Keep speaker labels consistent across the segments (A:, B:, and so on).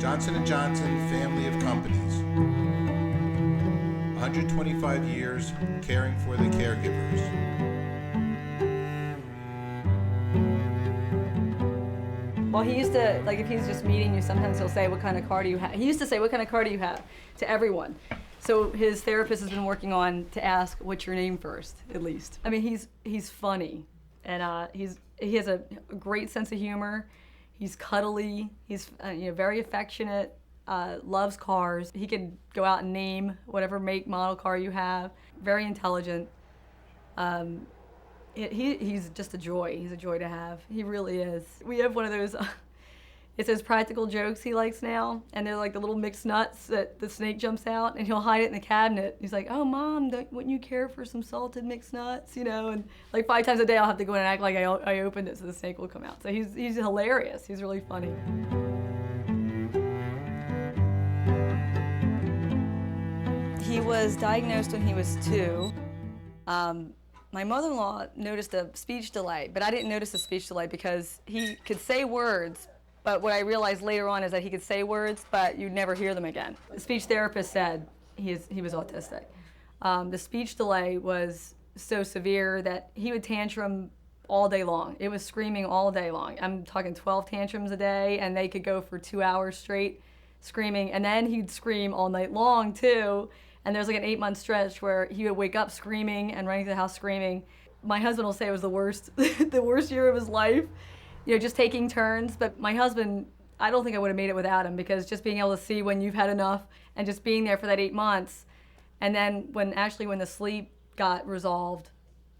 A: Johnson & Johnson family of companies. 125 years caring for the caregivers.
B: Well, he used to, like if he's just meeting you, sometimes he'll say, what kind of car do you have? He used to say, what kind of car do you have? To everyone. So his therapist has been working on to ask, what's your name first, at least. I mean, he's funny, and he has a great sense of humor. He's cuddly, he's very affectionate, loves cars. He can go out and name whatever make, model car you have. Very intelligent. He's just a joy. He's a joy to have. He really is. We have one of those, it's those practical jokes he likes now, and they're like the little mixed nuts that the snake jumps out, and he'll hide it in the cabinet. He's like, oh, Mom, wouldn't you care for some salted mixed nuts? And like 5 times a day I'll have to go in and act like I opened it so the snake will come out. So he's hilarious. He's really funny. He was diagnosed when he was 2. My mother-in-law noticed a speech delay, but I didn't notice a speech delay because he could say words, but what I realized later on is that he could say words, but you'd never hear them again. The speech therapist said he was autistic. The speech delay was so severe that he would tantrum all day long. It was screaming all day long. I'm talking 12 tantrums a day, and they could go for 2 hours straight screaming, and then he'd scream all night long too. And there's like an 8-month stretch where he would wake up screaming and running to the house screaming. My husband will say it was the worst, the worst year of his life, just taking turns. But my husband, I don't think I would have made it without him, because just being able to see when you've had enough and just being there for that 8 months. And then when the sleep got resolved,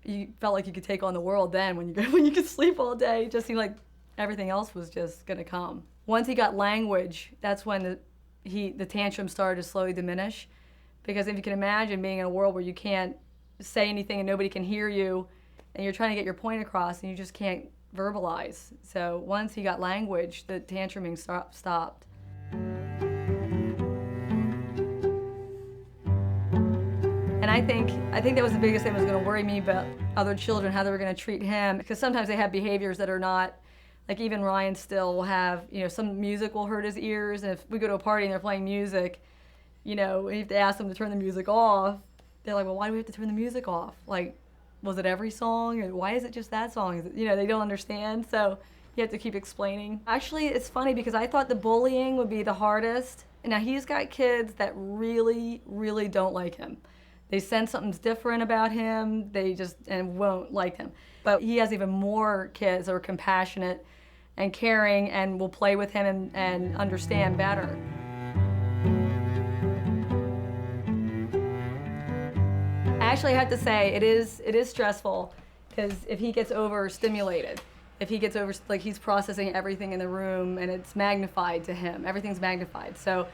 B: you felt like you could take on the world then when you could sleep all day. It just seemed like everything else was just gonna come. Once he got language, that's when the tantrum started to slowly diminish. Because if you can imagine being in a world where you can't say anything and nobody can hear you, and you're trying to get your point across and you just can't verbalize. So once he got language, the tantruming stopped. And I think that was the biggest thing that was going to worry me about other children, how they were going to treat him. Because sometimes they have behaviors that are not, like even Ryan still will have, some music will hurt his ears, and if we go to a party and they're playing music, we have to ask them to turn the music off. They're like, well, why do we have to turn the music off? Like, was it every song? Or why is it just that song? They don't understand, so you have to keep explaining. Actually, it's funny because I thought the bullying would be the hardest. Now, he's got kids that really, really don't like him. They sense something's different about him, and won't like him. But he has even more kids that are compassionate and caring and will play with him and understand better. Actually, I have to say, it is stressful, because if he gets overstimulated, like he's processing everything in the room and it's magnified to him, everything's magnified. So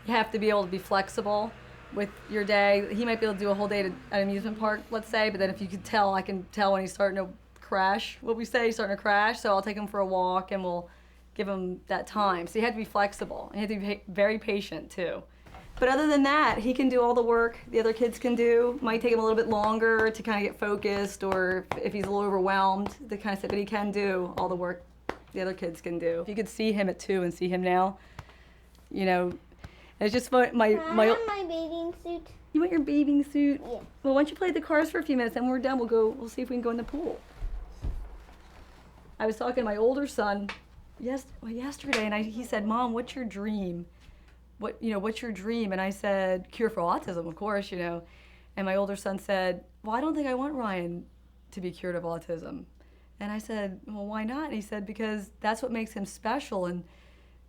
B: you have to be able to be flexible with your day. He might be able to do a whole day at an amusement park, let's say, but then if you could tell, I can tell when he's starting to crash, he's starting to crash, so I'll take him for a walk and we'll give him that time. So you have to be flexible, and you have to be very patient too. But other than that, he can do all the work the other kids can do. Might take him a little bit longer to kind of get focused, or if he's a little overwhelmed, the kind of stuff, but he can do all the work the other kids can do. If you could see him at 2 and see him now, it's just my
C: my bathing suit.
B: You want your bathing suit?
C: Yeah.
B: Well, why don't you play the cars for a few minutes, and when we're done, we'll see if we can go in the pool. I was talking to my older son yesterday, and he said, Mom, what's your dream? What's your dream? And I said, cure for autism, of course, And my older son said, well, I don't think I want Ryan to be cured of autism. And I said, well, why not? And he said, because that's what makes him special, and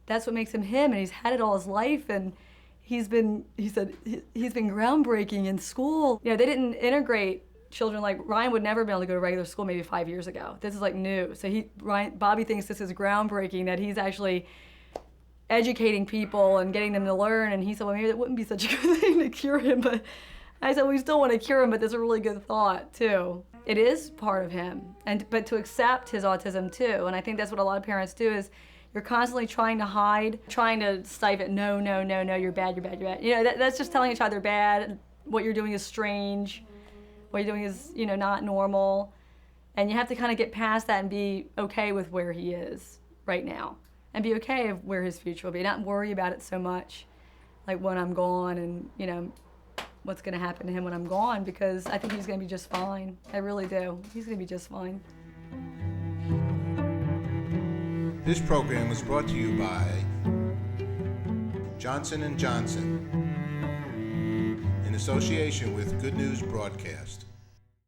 B: that's what makes him him, and he's had it all his life, and he's been groundbreaking in school. They didn't integrate children. Like Ryan would never be able to go to regular school maybe 5 years ago. This is like new. So Bobby thinks this is groundbreaking, that he's actually educating people and getting them to learn. And he said, well, maybe that wouldn't be such a good thing to cure him. But I said, we still want to cure him, but there's a really good thought too. It is part of him, but to accept his autism too. And I think that's what a lot of parents do, is you're constantly trying to hide, trying to stifle, no, you're bad. That's just telling a child they're bad. What you're doing is strange. What you're doing is, not normal. And you have to kind of get past that and be okay with where he is right now. and be okay of where his future will be, not worry about it so much, like when I'm gone and, you know, what's going to happen to him when I'm gone, because I think he's going to be just fine. I really do. He's going to be just fine.
A: This program was brought to you by Johnson & Johnson in association with Good News Broadcast.